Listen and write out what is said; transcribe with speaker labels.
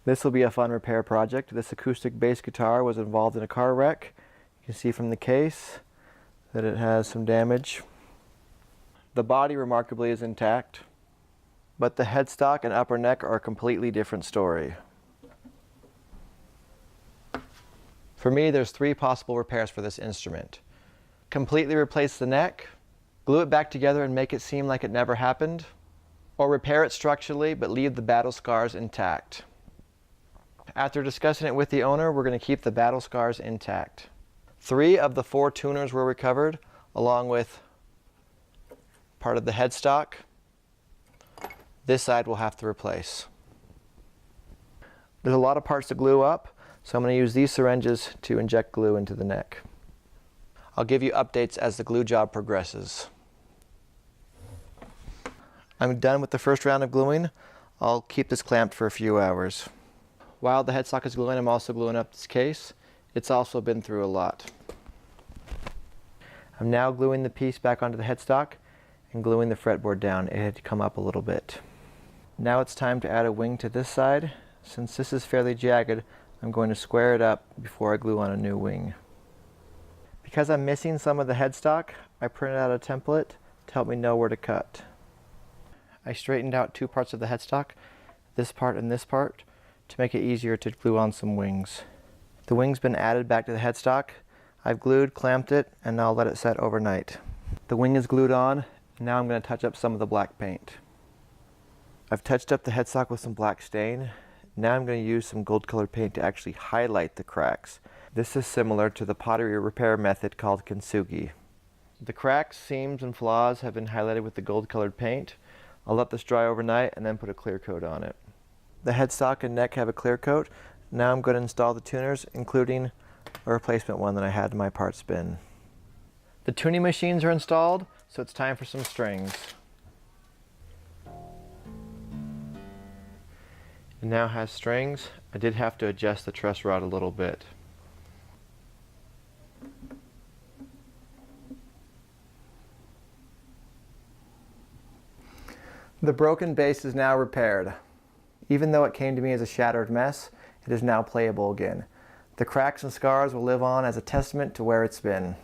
Speaker 1: This will be a fun repair project. This acoustic bass guitar was involved in a car wreck. You can see from the case that it has some damage. The body remarkably is intact, but the headstock and upper neck are a completely different story. For me, there's 3 possible repairs for this instrument. Completely replace the neck, glue it back together and make it seem like it never happened, or repair it structurally but leave the battle scars intact. After discussing it with the owner, we're going to keep the battle scars intact. 3 of the 4 tuners were recovered, along with part of the headstock. This side we'll have to replace. There's a lot of parts to glue up, so I'm going to use these syringes to inject glue into the neck. I'll give you updates as the glue job progresses. I'm done with the first round of gluing. I'll keep this clamped for a few hours. While the headstock is gluing, I'm also gluing up this case. It's also been through a lot. I'm now gluing the piece back onto the headstock and gluing the fretboard down. It had come up a little bit. Now it's time to add a wing to this side. Since this is fairly jagged, I'm going to square it up before I glue on a new wing. Because I'm missing some of the headstock, I printed out a template to help me know where to cut. I straightened out 2 parts of the headstock, this part and this part, to make it easier to glue on some wings. The wing's been added back to the headstock. I've glued, clamped it, and now I'll let it set overnight. The wing is glued on, and now I'm going to touch up some of the black paint. I've touched up the headstock with some black stain. Now I'm going to use some gold colored paint to actually highlight the cracks. This is similar to the pottery repair method called Kintsugi. The cracks, seams, and flaws have been highlighted with the gold colored paint. I'll let this dry overnight and then put a clear coat on it. The headstock and neck have a clear coat. Now I'm going to install the tuners, including a replacement one that I had in my parts bin. The tuning machines are installed, so it's time for some strings. It now has strings. I did have to adjust the truss rod a little bit. The broken bass is now repaired. Even though it came to me as a shattered mess, it is now playable again. The cracks and scars will live on as a testament to where it's been.